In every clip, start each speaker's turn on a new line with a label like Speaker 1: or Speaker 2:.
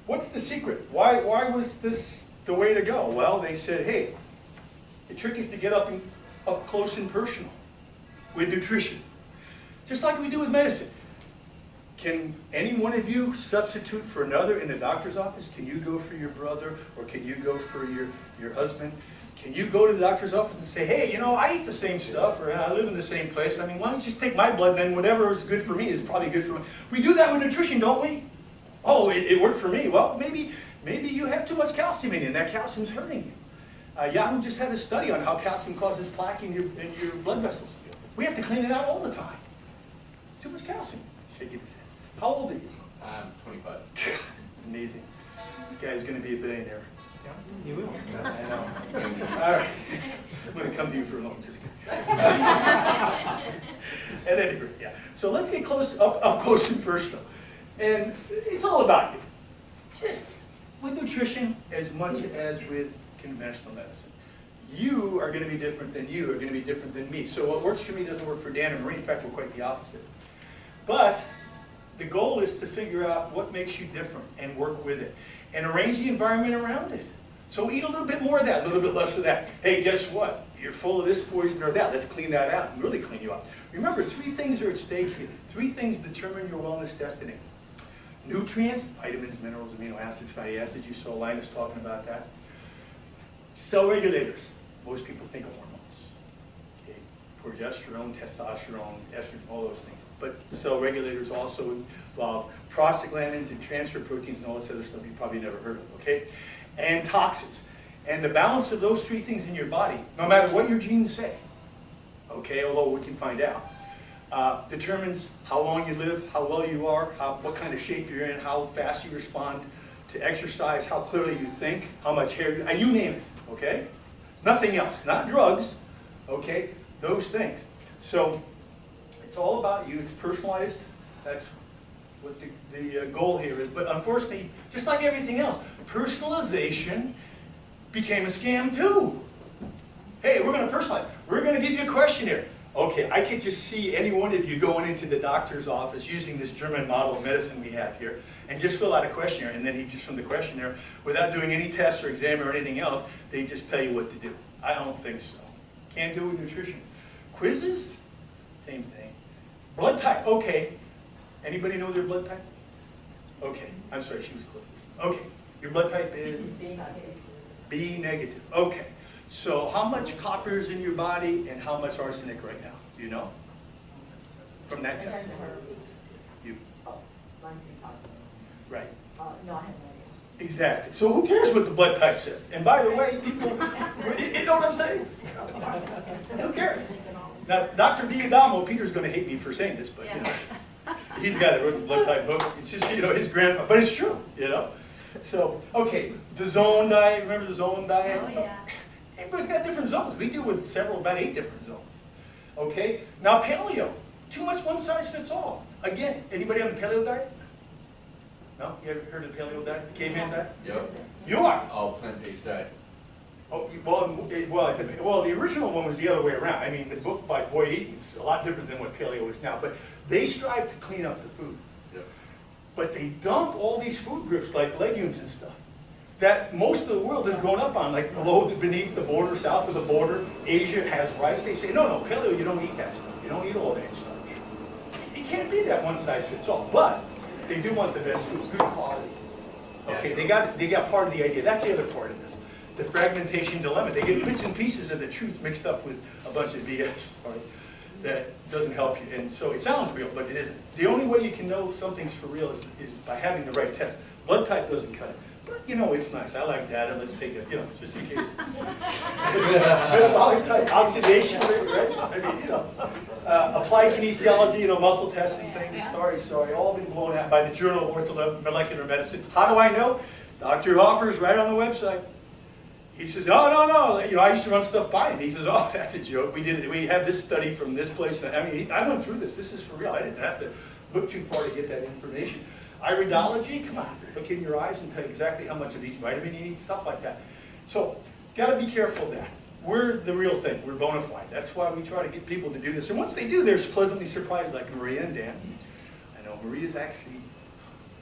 Speaker 1: what's the secret? Why was this the way to go? Well, they said, hey, the trick is to get up close and personal with nutrition. Just like we do with medicine. Can any one of you substitute for another in the doctor's office? Can you go for your brother, or can you go for your husband? Can you go to the doctor's office and say, hey, you know, I eat the same stuff, or I live in the same place. I mean, why don't you just take my blood, then whatever is good for me is probably good for me. We do that with nutrition, don't we? Oh, it worked for me. Well, maybe you have too much calcium in you, and that calcium's hurting you. Yahoo just had a study on how calcium causes plaque in your blood vessels. We have to clean it out all the time. Too much calcium. Shaking his head. How old are you?
Speaker 2: I'm 25.
Speaker 1: Amazing. This guy's going to be a billionaire.
Speaker 3: Yeah, you will.
Speaker 1: I know. All right. I'm going to come to you for a moment. Just kidding. At any rate, yeah. So let's get up close and personal. And it's all about you. Just with nutrition as much as with conventional medicine. You are going to be different than you are going to be different than me. So what works for me doesn't work for Dan and Marie. In fact, we're quite the opposite. But the goal is to figure out what makes you different and work with it. And arrange the environment around it. So eat a little bit more of that, a little bit less of that. Hey, guess what? You're full of this poison or that. Let's clean that out and really clean you up. Remember, 3 things are at stake here. 3 things determine your wellness destiny. Nutrients, vitamins, minerals, amino acids, fatty acids. You saw Linus talking about that. Cell regulators. Most people think of hormones. Okay. Progesterone, testosterone, estrogen, all those things. But cell regulators also involve prostaglandins and transfer proteins and all this other stuff you probably never heard of, okay? And toxins. And the balance of those 3 things in your body, no matter what your genes say, okay, although we can find out, determines how long you live, how well you are, what kind of shape you're in, how fast you respond to exercise, how clearly you think, how much hair you name it, okay? Nothing else, not drugs, okay? Those things. So it's all about you. It's personalized. That's what the goal here is. But unfortunately, just like everything else, personalization became a scam too. Hey, we're going to personalize. We're going to give you a questionnaire. Okay, I could just see any one of you going into the doctor's office using this German model of medicine we have here and just fill out a questionnaire, and then he just from the questionnaire, without doing any tests or exam or anything else, they just tell you what to do. I don't think so. Can't do it with nutrition. Quizzes? Same thing. Blood type, okay. Anybody know their blood type? Okay, I'm sorry, she was closest. Okay, your blood type is? B negative. Okay, so how much copper is in your body and how much arsenic right now? Do you know? From that test? You? Right.
Speaker 4: No, I have no idea.
Speaker 1: Exactly. So who cares what the blood type says? And by the way, people, you know what I'm saying? Who cares? Now, Dr. Diadamo, Peter's going to hate me for saying this, but you know, he's got the blood type book. It's just, you know, his grandfather, but it's true, you know. So, okay, the zone diet. Remember the zone diet?
Speaker 4: Oh, yeah.
Speaker 1: Everybody's got different zones. We deal with about 8 different zones. Okay. Now paleo. Too much one size fits all. Again, anybody on the paleo diet? No? You ever heard of the paleo diet? The caveman diet?
Speaker 2: Yep.
Speaker 1: You are.
Speaker 2: All plant-based diet.
Speaker 1: Oh, well, the original one was the other way around. I mean, the book by Boyd Eaton is a lot different than what paleo is now. But they strive to clean up the food.
Speaker 2: Yep.
Speaker 1: But they dump all these food groups like legumes and stuff that most of the world has grown up on, like beneath the border, south of the border. Asia has rice. They say, no, paleo, you don't eat that stuff. You don't eat all that starch. It can't be that one size fits all. But they do want the best food, good quality. Okay, they got part of the idea. That's the other part of this. The fragmentation dilemma. They get bits and pieces of the truth mixed up with a bunch of BS, right? That doesn't help you. And so it sounds real, but it isn't. The only way you can know something's for real is by having the right test. Blood type doesn't cut it. But, you know, it's nice. I like data. Let's take it, you know, just in case. Metabolic type, oxidation rate, right? I mean, you know, applied kinesiology, you know, muscle testing things. Sorry, all been blown out by the Journal of Orthomolecular Medicine. How do I know? Dr. Hoffer's right on the website. He says, oh, no, you know, I used to run stuff by him. He says, oh, that's a joke. We have this study from this place. I mean, I went through this. This is for real. I didn't have to look too far to get that information. Iridology, come on, look in your eyes and tell you exactly how much of each vitamin you need, stuff like that. So, got to be careful of that. We're the real thing. We're bona fide. That's why we try to get people to do this. And once they do, they're pleasantly surprised, like Maria and Dan. I know Maria's actually,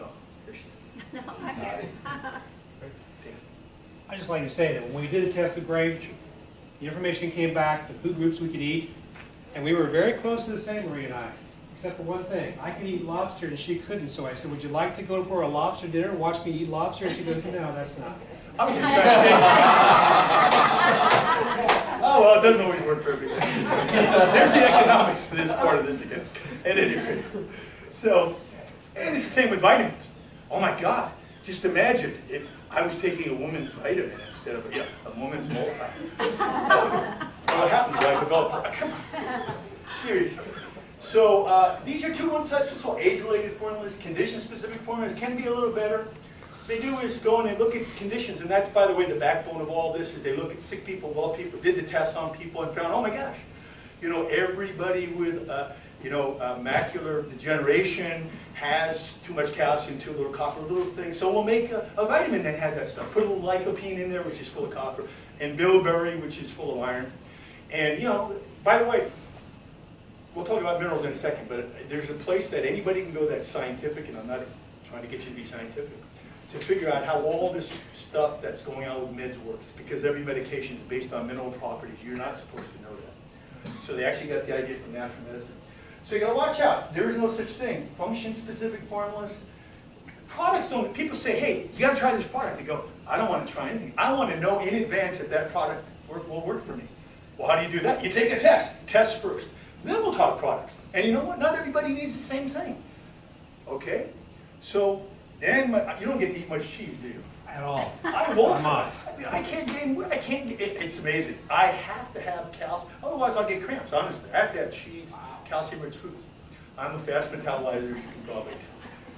Speaker 1: oh, there she is.
Speaker 3: No, I'm good.
Speaker 4: I just like to say that when we did the test with Grange, the information came back, the food groups we could eat, and we were very close to the same, Marie and I, except for one thing. I could eat lobster and she couldn't, so I said, would you like to go for a lobster dinner and watch me eat lobster? And she goes, no, that's not.
Speaker 1: I was just trying to say. Oh, well, it doesn't always work perfectly. There's the economics for this part of this again. At any rate. So, and it's the same with vitamins. Oh my God, just imagine if I was taking a woman's vitamin instead of a woman's multivitamin. What happened? I developed, come on, seriously. So these are two one-size-fits-all age-related formulas. Condition-specific formulas can be a little better. They do is go in and look at conditions, and that's, by the way, the backbone of all this is they look at sick people, well people, did the tests on people and found, oh my gosh, you know, everybody with, macular degeneration has too much calcium, too little copper, little things. So we'll make a vitamin that has that stuff. Put a little lycopene in there, which is full of copper, and bilberry, which is full of iron. And, you know, by the way, we'll talk about minerals in a second, but there's a place that anybody can go that's scientific, and I'm not trying to get you to be scientific, to figure out how all this stuff that's going on with meds works, because every medication is based on mineral properties. You're not supposed to know that. So they actually got the idea from natural medicine. So you gotta watch out. There is no such thing. Function-specific formulas. Products don't, people say, hey, you gotta try this product. They go, I don't wanna try anything. I wanna know in advance if that product will work for me. Well, how do you do that? You take a test. Test first. Then we'll talk products. And you know what? Not everybody needs the same thing. Okay? So, then you don't get to eat much cheese, do you?
Speaker 4: At all.
Speaker 1: I won't.
Speaker 4: I'm on.
Speaker 1: I can't gain weight. It's amazing. I have to have calcium. Otherwise, I'll get cramps, honestly. I have to have cheese, calcium-rich foods. I'm a fast metabolizer, as you can probably tell.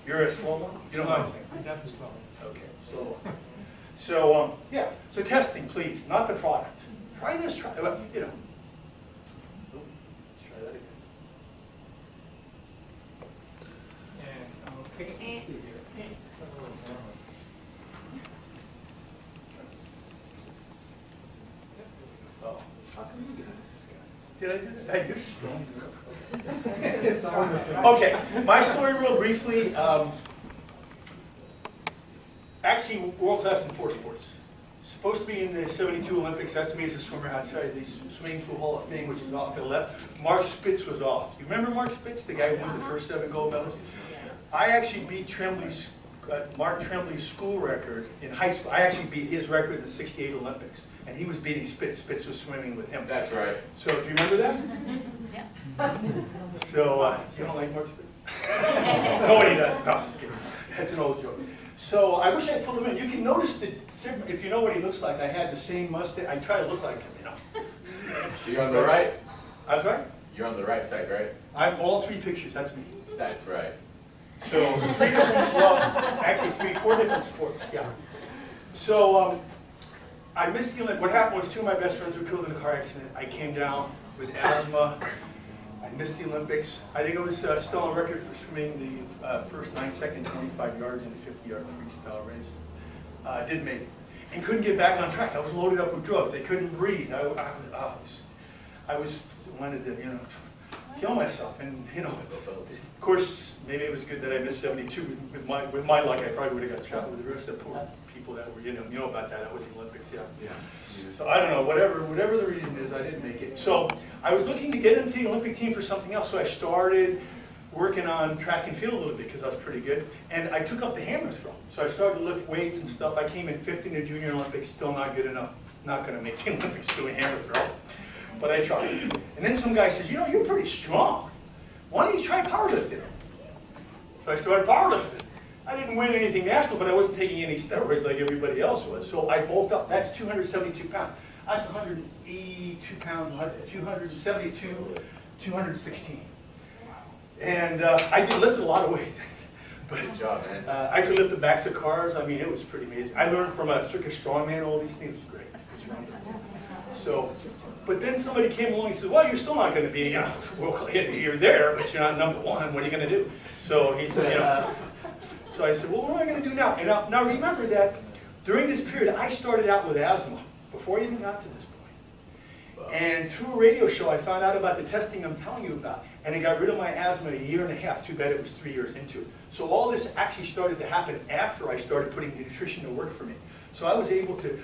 Speaker 1: You're a slow one? You don't mind saying?
Speaker 4: I'm definitely slow.
Speaker 1: Okay, yeah. So testing, please, not the product. Try this, try, well, you know. Let's try that again.
Speaker 4: Okay, let's see here.
Speaker 1: Oh, how come you get this guy? Did I do that? Hey, you're strong. Okay, my story real briefly. Actually, world class in 4 sports. Supposed to be in the '72 Olympics. That's me as a swimmer outside the Swimming Pool Hall of Fame, which is off to the left. Mark Spitz was off. You remember Mark Spitz, the guy who won the first 7 gold medals? I actually beat Mark Tremblay's school record in high school. I actually beat his record in the '68 Olympics, and he was beating Spitz. Spitz was swimming with him.
Speaker 2: That's right.
Speaker 1: So, do you remember that?
Speaker 3: Yeah.
Speaker 1: So, you don't like Mark Spitz? Nobody does. No, I'm just kidding. That's an old joke. So, I wish I had pulled him in. You can notice that, if you know what he looks like, I had the same mustache. I try to look like him, you know.
Speaker 2: You're on the right?
Speaker 1: I was right.
Speaker 2: You're on the right side, right?
Speaker 1: I'm all 3 pictures. That's me.
Speaker 2: That's right.
Speaker 1: So, 3 different, well, actually 4 different sports, yeah. So, I missed the Olympics. What happened was 2 of my best friends were killed in a car accident. I came down with asthma. I missed the Olympics. I think I was still on record for swimming the first 9-second 25 yards in a 50-yard freestyle race. Didn't make it. And couldn't get back on track. I was loaded up with drugs. I couldn't breathe. I wanted to, you know, kill myself. And, you know, of course, maybe it was good that I missed 72. With my luck, I probably would have got shot with the rest of the poor people that were, you know about that. That was the Olympics, yeah.
Speaker 2: Yeah.
Speaker 1: So I don't know, whatever the reason is, I didn't make it. So I was looking to get into the Olympic team for something else. So I started working on track and field a little bit because I was pretty good. And I took up the hammer throw. So I started to lift weights and stuff. I came in 5th in the Junior Olympics, still not good enough. Not going to make the Olympics doing hammer throw. But I tried. And then some guy says, you know, you're pretty strong. Why don't you try powerlifting? So I started powerlifting. I didn't win anything national, but I wasn't taking any steroids like everybody else was. So I bulked up. That's 272 pounds. That's 182 pounds, 272, 216. And I did lift a lot of weight. But,
Speaker 2: good job, man.
Speaker 1: I could lift the backs of cars. I mean, it was pretty amazing. I learned from a circus strongman all these things. It was great. It was wonderful. So, but then somebody came along and said, well, you're still not going to be, you know, well, you're there, but you're not #1. What are you going to do? So he said, you know. So I said, well, what am I going to do now? And now remember that during this period, I started out with asthma before I even got to this point. And through a radio show, I found out about the testing I'm telling you about. And it got rid of my asthma a year and a half. Too bad it was 3 years into it. So all this actually started to happen after I started putting the nutrition to work for me. So I was able to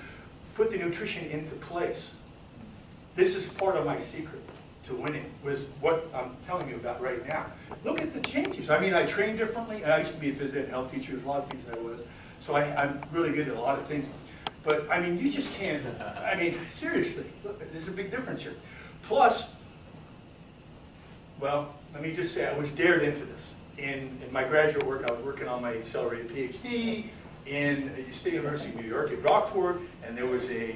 Speaker 1: put the nutrition into place. This is part of my secret to winning, was what I'm telling you about right now. Look at the changes. I mean, I train differently, and I used to be a phys ed and health teacher. There's a lot of things I was. So I'm really good at a lot of things. But, I mean, you just can't, I mean, seriously, look, there's a big difference here. Plus, well, let me just say, I was dared into this. In my graduate work, I was working on my accelerated PhD in the State University of New York at Rockport, and there was a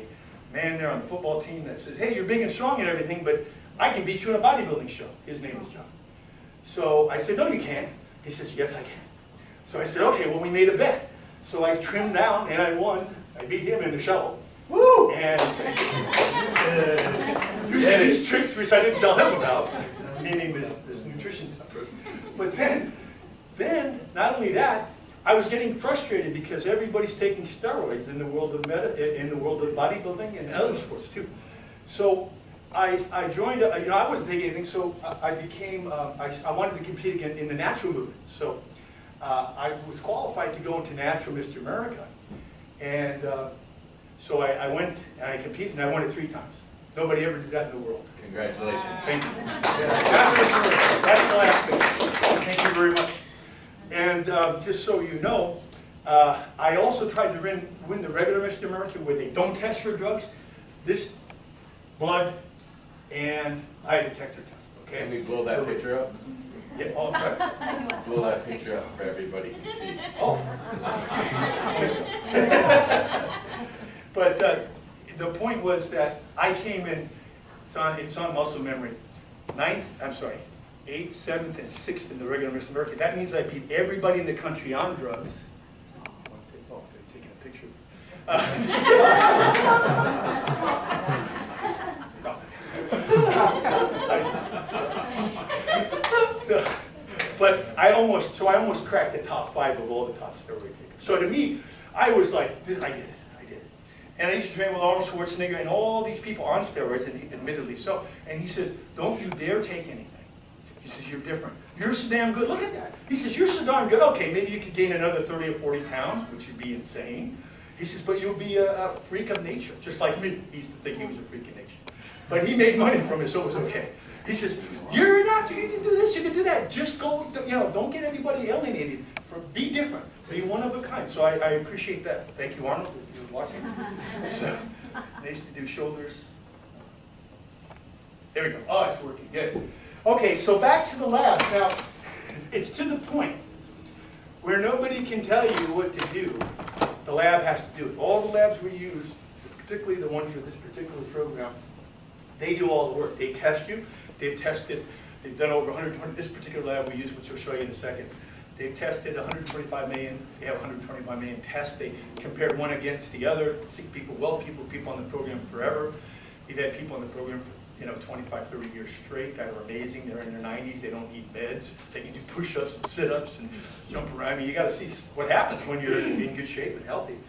Speaker 1: man there on the football team that says, hey, you're big and strong and everything, but I can beat you in a bodybuilding show. His name was John. So I said, no, you can't. He says, yes, I can. So I said, okay, well, we made a bet. So I trimmed down, and I won. I beat him in the shovel. Woo! And using these tricks, which I didn't tell him about, meaning this nutrition approach. But then, not only that, I was getting frustrated because everybody's taking steroids in the world of bodybuilding and other sports too. So I joined. I wasn't taking anything, so I became. I wanted to compete again in the natural movement. So I was qualified to go into Natural Mr. America, and so I went and I competed and I won it 3 times. Nobody ever did that in the world.
Speaker 2: Congratulations.
Speaker 1: Thank you. That's the last thing. Thank you very much. And just so you know, I also tried to win the regular Mr. America where they don't test for drugs. This blood and lie detector test. Okay.
Speaker 2: Can we blow that picture up?
Speaker 1: Yeah. Oh, sorry.
Speaker 2: Blow that picture up for everybody can see.
Speaker 1: Oh. But the point was that I came in. It's on muscle memory. 8th, 7th, and 6th in the regular Mr. America. That means I beat everybody in the country on drugs. Oh, they're taking a picture. But I almost cracked the top 5 of all the top steroid takers. So to me, I was like, I did it. And I used to train with Arnold Schwarzenegger and all these people on steroids, and admittedly so. And he says, don't you dare take anything. He says, you're different. You're so damn good. Look at that. He says, you're so darn good. Okay, maybe you could gain another 30 or 40 pounds, which would be insane. He says, but you'll be a freak of nature, just like me. He used to think he was a freak of nature. But he made money from it, so it was okay. He says, you're an actor, you can do this, you can do that. Just go, don't get anybody alienated. Be different. Be one of a kind. So I appreciate that. Thank you, Arnold, if you're watching. So, I used to do shoulders. There we go. Oh, it's working. Good. Okay, so back to the lab. Now, it's to the point where nobody can tell you what to do. The lab has to do it. All the labs we use, particularly the one for this particular program, they do all the work. They test you. They've tested. They've done over 120. This particular lab we use, which I'll show you in a second. They've tested 125 million. They have 125 million tests. They compared one against the other. Sick people, well people on the program forever. We've had people on the program for 25, 30 years straight that are amazing. They're in their 90s. They don't need meds. They can do push-ups and sit-ups and jump around. I mean, you got to see what happens when you're in good shape and healthy.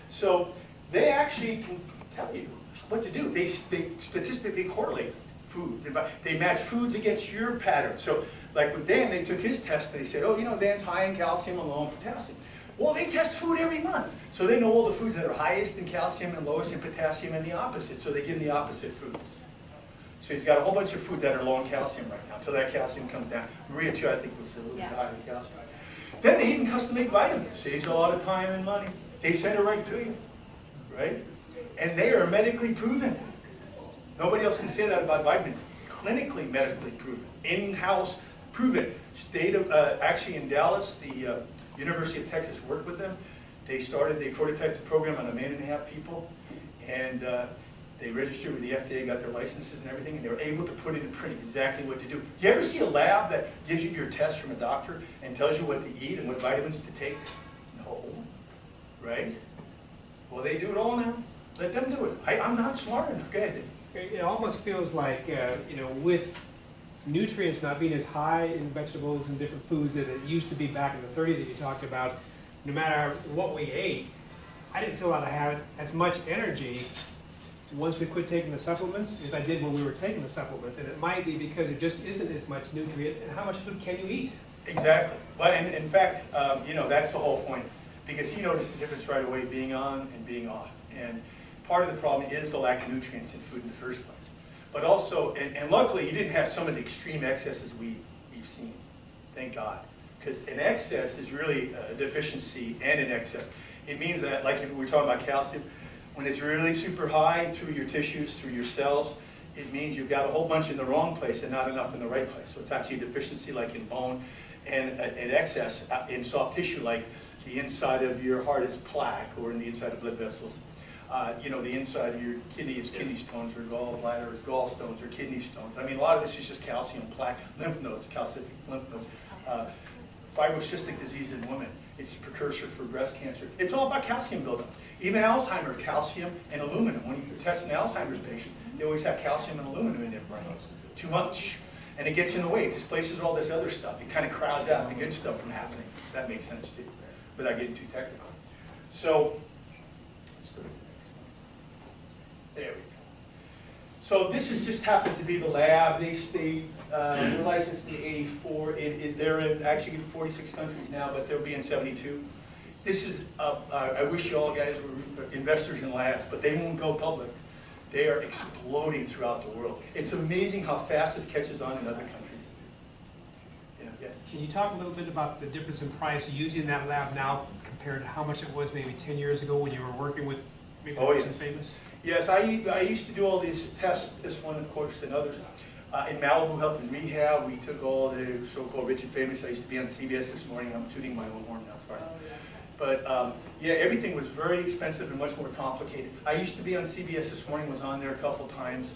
Speaker 1: So they actually can tell you what to do. They statistically correlate foods. They match foods against your pattern. So like with Dan, they took his test and they said, oh, Dan's high in calcium and low in potassium. Well, they test food every month. So they know all the foods that are highest in calcium and lowest in potassium and the opposite. So they give him the opposite foods. So he's got a whole bunch of foods that are low in calcium right now until that calcium comes down. Maria, too, I think, was a little bit high in calcium. Then they even custom-made vitamins. Saves a lot of time and money. They send it right to you, right? And they are medically proven. Nobody else can say that about vitamins. Clinically, medically proven. In-house proven. Actually in Dallas, the University of Texas worked with them. They prototyped the program on 1.5 million people, and they registered with the FDA, got their licenses and everything, and they were able to put it in print exactly what to do. Do you ever see a lab that gives you your test from a doctor and tells you what to eat and what vitamins to take? No, right? Well, they do it all now. Let them do it. I'm not smart enough. Go ahead.
Speaker 4: It almost feels like, with nutrients not being as high in vegetables and different foods that it used to be back in the 30s that you talked about, no matter what we ate, I didn't feel like I had as much energy once we quit taking the supplements, as I did when we were taking the supplements, and it might be because there just isn't as much nutrient, and how much food can you eat?
Speaker 1: Exactly. Well, and in fact, you know, that's the whole point, because you notice the difference right away being on and being off. And part of the problem is the lack of nutrients in food in the first place. But also, and luckily, you didn't have some of the extreme excesses we've seen, thank God. Because an excess is really a deficiency and an excess. It means that, like if we were talking about calcium, when it's really super high through your tissues, through your cells, it means you've got a whole bunch in the wrong place and not enough in the right place. So it's actually a deficiency like in bone, and an excess in soft tissue like the inside of your heart is plaque, or in the inside of blood vessels. You know, the inside of your kidney is kidney stones, or gallbladder is gallstones, or kidney stones. I mean, a lot of this is just calcium plaque, lymph nodes, calcific lymph nodes. Fibrocystic disease in women, it's a precursor for breast cancer. It's all about calcium buildup. Even Alzheimer's, calcium and aluminum. When you test an Alzheimer's patient, they always have calcium and aluminum in their brain. Too much. And it gets in the way. It displaces all this other stuff. It kind of crowds out the good stuff from happening. If that makes sense too, without getting too technical. So, let's go to the next one. There we go. So this is just happens to be the lab. They're licensed in 84. They're actually in 46 countries now, but they'll be in 72. This is, I wish you all guys were investors in labs, but they won't go public. They are exploding throughout the world. It's amazing how fast this catches on in other countries. Yes.
Speaker 4: Can you talk a little bit about the difference in price using that lab now compared to how much it was maybe 10 years ago when you were working with maybe famous?
Speaker 1: Yes, I used to do all these tests, this one of course and others. In Malibu Health and Rehab, we took all the so-called rich and famous. I used to be on CBS this morning. I'm tooting my own horn now, sorry. But yeah, everything was very expensive and much more complicated. I used to be on CBS this morning, was on there a couple times.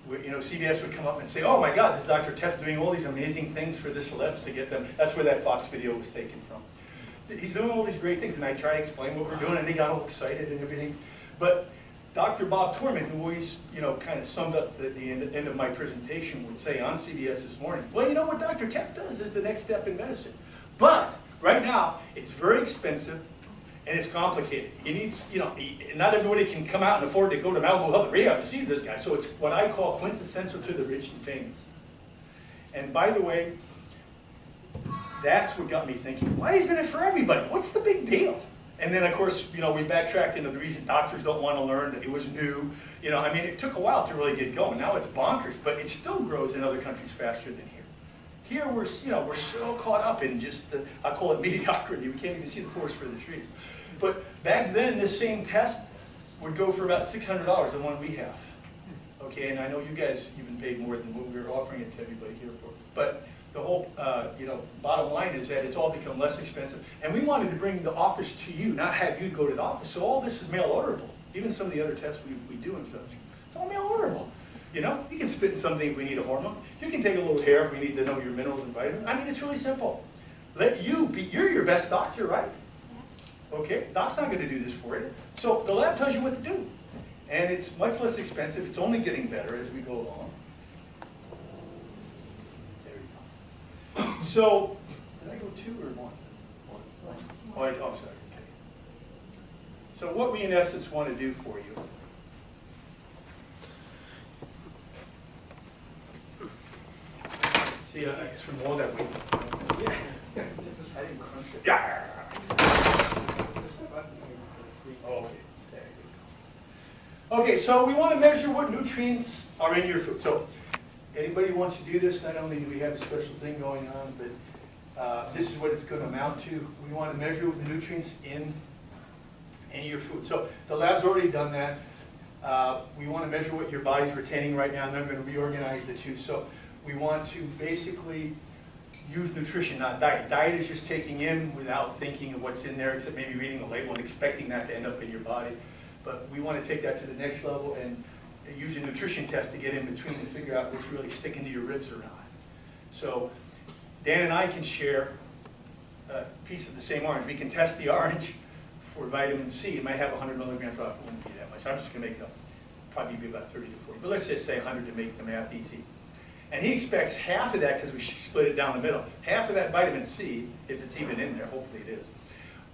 Speaker 1: You know, CBS would come up and say, oh my God, this Dr. Tefft doing all these amazing things for the celebs to get them. That's where that Fox video was taken from. He's doing all these great things, and I try to explain what we're doing, and they got all excited and everything. But Dr. Bob Torman, who always, you know, kind of summed up the end of my presentation, would say on CBS this morning, well, you know what Dr. Tefft does is the next step in medicine. But right now, it's very expensive and it's complicated. He needs, you know, not everybody can come out and afford to go to Malibu Health Rehab to see this guy. So it's what I call quintessential to the rich and famous. And by the way, that's what got me thinking, why isn't it for everybody? What's the big deal? And then, of course, you know, we backtracked into the reason doctors don't want to learn that it was new. You know, I mean, it took a while to really get going. Now it's bonkers, but it still grows in other countries faster than here. Here, we're so caught up in just the, I call it mediocrity. We can't even see the forest for the trees. But back then, this same test would go for about $600, the one we have. Okay, and I know you guys even paid more than what we were offering it to everybody here for. But the whole, you know, bottom line is that it's all become less expensive. And we wanted to bring the office to you, not have you go to the office. So all this is mail orderable. Even some of the other tests we do and such. It's all mail orderable. You know, you can spit in something if we need a hormone. You can take a little hair if we need to know your minerals and vitamins. I mean, it's really simple. Let you be, you're your best doctor, right? Okay, doc's not going to do this for you. So the lab tells you what to do. And it's much less expensive. It's only getting better as we go along. There you go. So, did I go 2 or 1? Oh, I'm sorry. Okay. So what we in essence want to do for you see, it's from all that we. Yeah. I didn't crunch it. Yeah. Oh, okay. There you go. Okay, so we want to measure what nutrients are in your food. So, anybody who wants to do this, not only do we have a special thing going on, but this is what it's going to amount to. We want to measure the nutrients in your food. So, the lab's already done that. We want to measure what your body's retaining right now, and then I'm going to reorganize the two. So, we want to basically use nutrition, not diet. Diet is just taking in without thinking of what's in there, except maybe reading the label and expecting that to end up in your body. But we want to take that to the next level and use a nutrition test to get in between and figure out what's really sticking to your ribs or not. So Dan and I can share a piece of the same orange. We can test the orange for vitamin C. It might have 100 milligrams off. It wouldn't be that much. I'm just going to make it up. Probably be about 30 to 40. But let's just say 100 to make the math easy. And he expects half of that, because we split it down the middle, half of that vitamin C, if it's even in there, hopefully it is,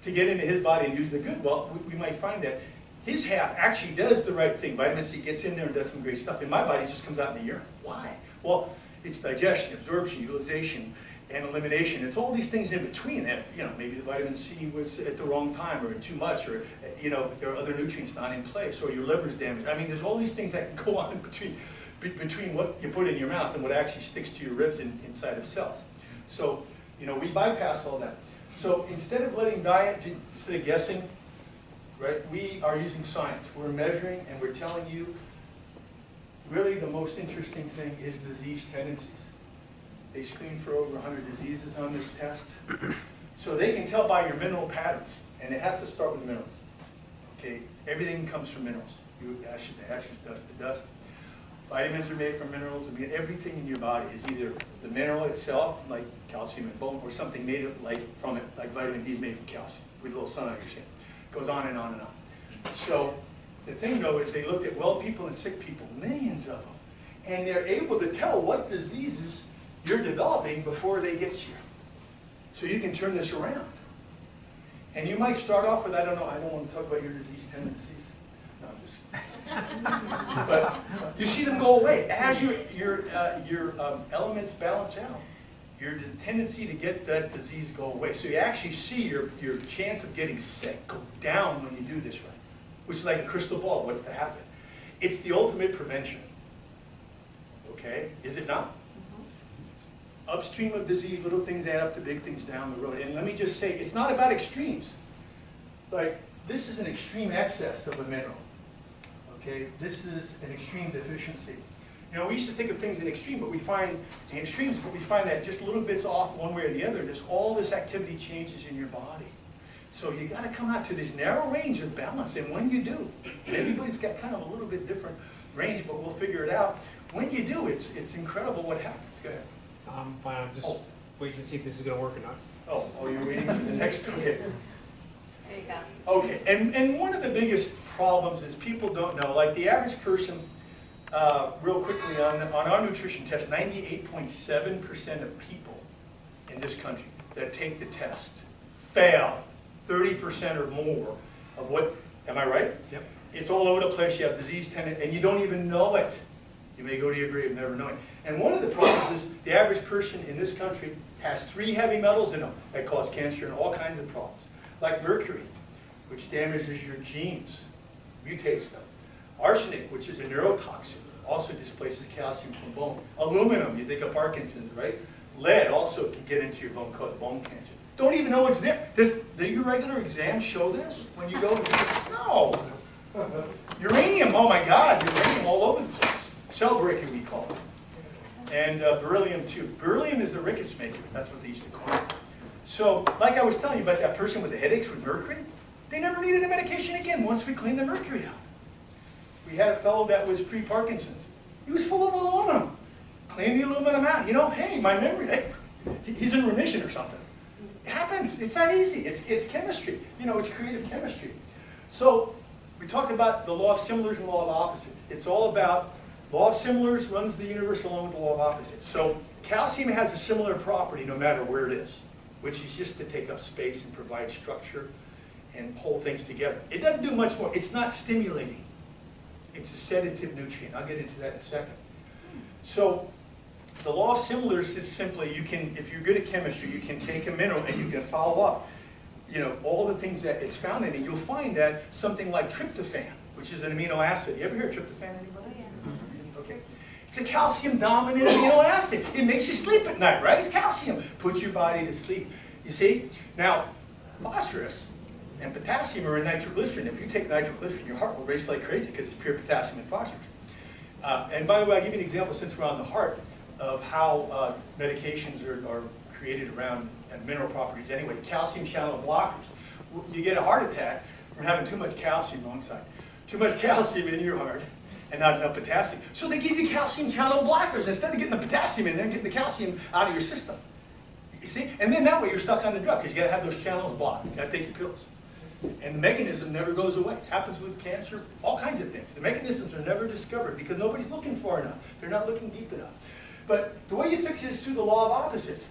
Speaker 1: to get into his body and use the good. Well, we might find that His half actually does the right thing. Vitamin C gets in there and does some great stuff. In my body, it just comes out in the urine. Why? Well, it's digestion, absorption, utilization, and elimination. It's all these things in between that, maybe the vitamin C was at the wrong time or too much, or, there are other nutrients not in place, or your liver's damaged. I mean, there's all these things that can go on between what you put in your mouth and what actually sticks to your ribs inside of cells. So, we bypass all that. So instead of letting diet, instead of guessing, right, we are using science. We're measuring and we're telling you, really the most interesting thing is disease tendencies. They screen for over 100 diseases on this test. So they can tell by your mineral patterns, and it has to start with minerals. Okay, everything comes from minerals. You ashes to ashes, dust to dust. Vitamins are made from minerals. I mean, everything in your body is either the mineral itself, like calcium and bone, or something made from it, like vitamin D is made from calcium, with a little sun on your skin. It goes on and on and on. So the thing, though, is they looked at well people and sick people, millions of them, and they're able to tell what diseases you're developing before they get you. So you can turn this around. And you might start off with, I don't want to talk about your disease tendencies. No, I'm just but you see them go away. As your elements balance out, your tendency to get that disease go away. So you actually see your chance of getting sick go down when you do this right. Which is like a crystal ball. What's to happen? It's the ultimate prevention. Okay? Is it not? Upstream of disease, little things add up to big things down the road. And let me just say, it's not about extremes. Like, this is an extreme excess of a mineral. Okay? This is an extreme deficiency. We used to think of things in extremes, but we find that just little bits off one way or the other, all this activity changes in your body. So you got to come out to this narrow range of balance, and when you do, and everybody's got kind of a little bit different range, but we'll figure it out. When you do, it's incredible what happens. Go ahead.
Speaker 4: I'm fine, I'm just waiting to see if this is gonna work or not.
Speaker 1: Oh, you're waiting for the next, okay.
Speaker 3: There you go.
Speaker 1: Okay, and one of the biggest problems is people don't know, like the average person, real quickly on our nutrition test, 98.7% of people in this country that take the test fail 30% or more of what, am I right?
Speaker 4: Yep.
Speaker 1: It's all over the place, you have disease tendency, and you don't even know it. You may go to your grave never knowing. And one of the problems is the average person in this country has 3 heavy metals in them that cause cancer and all kinds of problems. Like mercury, which damages your genes, mutates them. Arsenic, which is a neurotoxin, also displaces calcium from bone. Aluminum, you think of Parkinson's, right? Lead also can get into your bone, cause bone cancer. Don't even know it's there. Do your regular exams show this when you go? No. Uranium, oh my God, uranium all over the place. Cell breaker, we call it. And beryllium too. Beryllium is the rickets maker. That's what they used to call it. So, like I was telling you about that person with the headaches with mercury, they never needed a medication again once we cleaned the mercury out. We had a fellow that was pre-Parkinson's. He was full of aluminum. Clean the aluminum out. Hey, my memory, hey, he's in remission or something. It happens. It's that easy. It's chemistry. It's creative chemistry. So, we talked about the law of similars and law of opposites. It's all about law of similars runs the universe along with the law of opposites. So calcium has a similar property no matter where it is, which is just to take up space and provide structure and hold things together. It doesn't do much more. It's not stimulating. It's a sedative nutrient. I'll get into that in a second. So the law of similars is simply, if you're good at chemistry, you can take a mineral and you can follow up, all the things that it's found in it. You'll find that something like tryptophan, which is an amino acid. You ever hear of tryptophan, anybody? Okay. It's a calcium-dominant amino acid. It makes you sleep at night, right? It's calcium. Puts your body to sleep. You see? Now, phosphorus and potassium are in nitroglycerin. If you take nitroglycerin, your heart will race like crazy because it's pure potassium and phosphorus. And by the way, I'll give you an example since we're on the heart of how medications are created around mineral properties anyway. Calcium channel blockers. You get a heart attack from having too much calcium alongside. Too much calcium in your heart and not enough potassium. So they give you calcium channel blockers instead of getting the potassium in there and getting the calcium out of your system. You see? And then that way you're stuck on the drug because you got to have those channels blocked. You got to take your pills. And the mechanism never goes away. It happens with cancer, all kinds of things. The mechanisms are never discovered because nobody's looking far enough. They're not looking deep enough. But the way you fix it is through the law of opposites.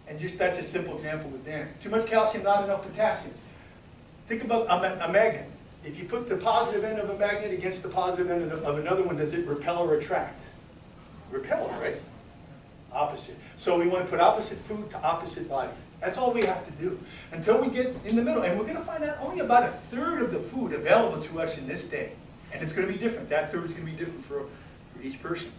Speaker 1: And that's a simple example with Dan. Too much calcium, not enough potassium. Think about a magnet. If you put the positive end of a magnet against the positive end of another one, does it repel or attract? Repels, right? Opposite. So we want to put opposite food to opposite bodies. That's all we have to do until we get in the middle. And we're going to find out only about a third of the food available to us in this day. And it's going to be different. That third is going to be different for each person.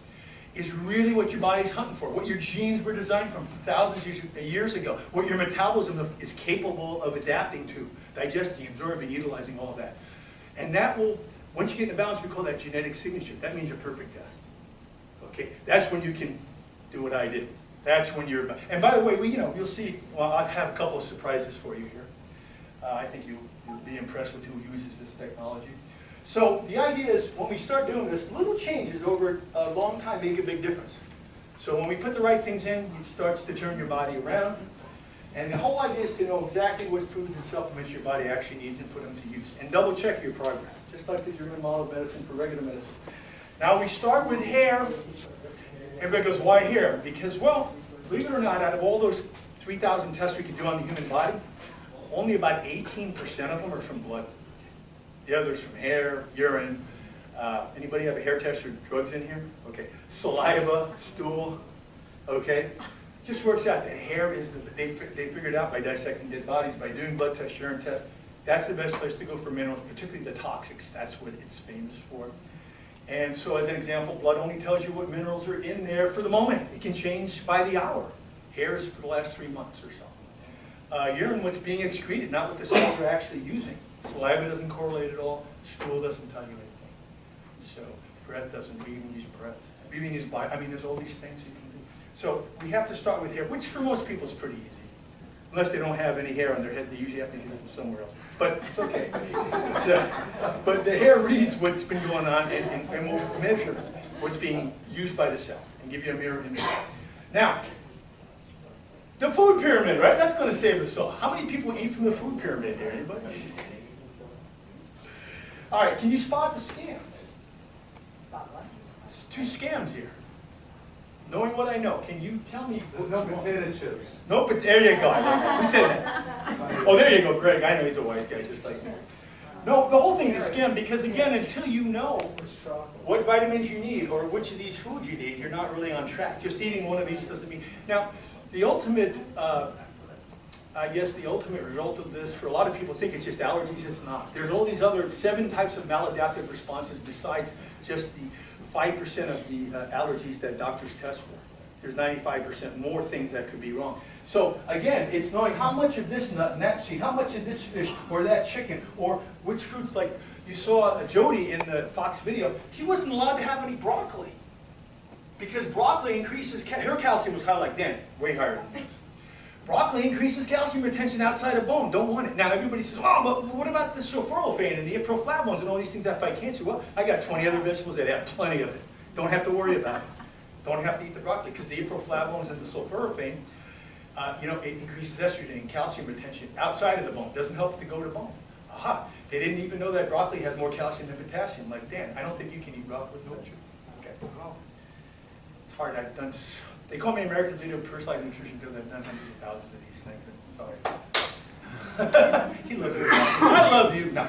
Speaker 1: Is really what your body's hunting for, what your genes were designed from thousands of years ago, what your metabolism is capable of adapting to, digesting, absorbing, utilizing all of that. And that will, once you get in balance, we call that genetic signature. That means you're perfect test. Okay, that's when you can do what I did. That's when you're, and by the way, you'll see, well, I have a couple of surprises for you here. I think you'll be impressed with who uses this technology. So the idea is when we start doing this, little changes over a long time make a big difference. So when we put the right things in, it starts to turn your body around. And the whole idea is to know exactly what foods and supplements your body actually needs and put them to use. And double check your progress, just like the German model of medicine for regular medicine. Now we start with hair. Everybody goes, why hair? Because, well, believe it or not, out of all those 3,000 tests we can do on the human body, only about 18% of them are from blood. The others from hair, urine. Anybody have a hair test or drugs in here? Okay. Saliva, stool. Okay. Just works out that hair is they figured out by dissecting dead bodies, by doing blood tests, urine tests. That's the best place to go for minerals, particularly the toxics. That's what it's famous for. And so, as an example, blood only tells you what minerals are in there for the moment. It can change by the hour. Hair is for the last 3 months or so. Urine, what's being excreted, not what the cells are actually using. Saliva doesn't correlate at all. Stool doesn't tell you anything. So breath doesn't. We even use breath. We even use body. I mean, there's all these things you can do. So we have to start with hair, which for most people is pretty easy. Unless they don't have any hair on their head, they usually have to do it somewhere else. But it's okay. But the hair reads what's been going on and will measure what's being used by the cells and give you a mirror image. Now, the food pyramid, right? That's going to save us all. How many people eat from the food pyramid here? Anybody? All right, can you spot the scams?
Speaker 3: Spot what?
Speaker 1: It's 2 scams here. Knowing what I know, can you tell me?
Speaker 5: There's no potato chips.
Speaker 1: No, but there you go. Who said that? Oh, there you go, Greg. I know he's a wise guy, just like me. No, the whole thing's a scam because, again, until you know what vitamins you need or which of these foods you need, you're not really on track. Just eating one of these doesn't mean. Now, the ultimate, I guess the ultimate result of this, for a lot of people think it's just allergies. It's not. There's all these other 7 types of maladaptive responses besides just the 5% of the allergies that doctors test for. There's 95% more things that could be wrong. So again, it's knowing how much of this nut and that seed, how much of this fish or that chicken, or which fruits, like you saw Jody in the Fox video, she wasn't allowed to have any broccoli. Because broccoli increases, her calcium was high like Danny, way higher than yours. Broccoli increases calcium retention outside of bone, don't want it. Now everybody says, oh, but what about the sulforaphane and the iproflavones and all these things that fight cancer? Well, I got 20 other vegetables that have plenty of it. Don't have to worry about it. Don't have to eat the broccoli because the iproflavones and the sulforaphane, it increases estrogen and calcium retention outside of the bone. Doesn't help to go to bone. Aha, they didn't even know that broccoli has more calcium than potassium, like Dan. I don't think you can eat broccoli, don't you? Okay. It's hard, I've done, they call me America's leader of personalized nutrition because I've done hundreds of thousands of these things. I'm sorry. He loves it. I love you. No.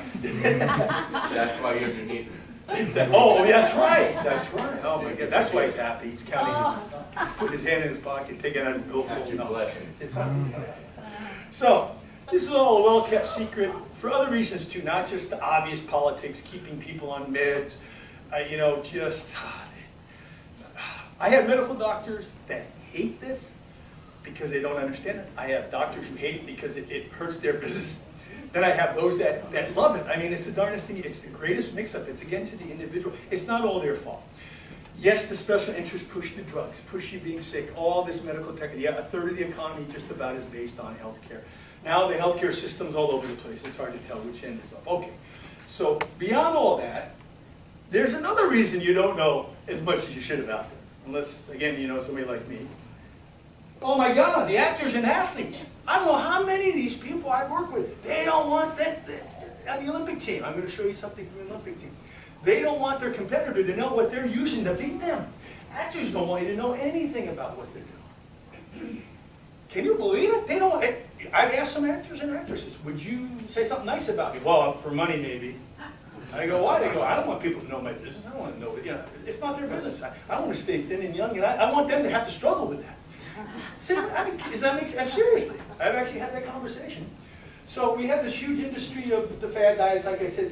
Speaker 2: That's why you're underneath me.
Speaker 1: Exactly. Oh, that's right. That's right. Oh my God. That's why he's happy. He's counting his, putting his hand in his pocket, taking out his billfold.
Speaker 2: Count your blessings.
Speaker 1: It's not, so, this is all a well-kept secret for other reasons too, not just the obvious politics, keeping people on meds, I have medical doctors that hate this because they don't understand it. I have doctors who hate it because it hurts their business. Then I have those that love it. I mean, it's the darnest thing. It's the greatest mix-up. It's, again, to the individual. It's not all their fault. Yes, the special interests push the drugs, push you being sick, all this medical tech. Yeah, a third of the economy just about is based on healthcare. Now the healthcare system's all over the place. It's hard to tell which end is up. Okay, so beyond all that, there's another reason you don't know as much as you should about this. Unless, again, you know somebody like me. Oh my God, the actors and athletes. I don't know how many of these people I work with, they don't want that on the Olympic team. I'm going to show you something from the Olympic team. They don't want their competitor to know what they're using to beat them. Actors don't want you to know anything about what they're doing. Can you believe it? They don't. I've asked some actors and actresses, would you say something nice about me? Well, for money maybe. I go, why? They go, I don't want people to know my business. I don't want to know it. You know, it's not their business. I want to stay thin and young, and I want them to have to struggle with that. See, I mean, does that make sense? Seriously, I've actually had that conversation. So we have this huge industry of the fad diets, like I said,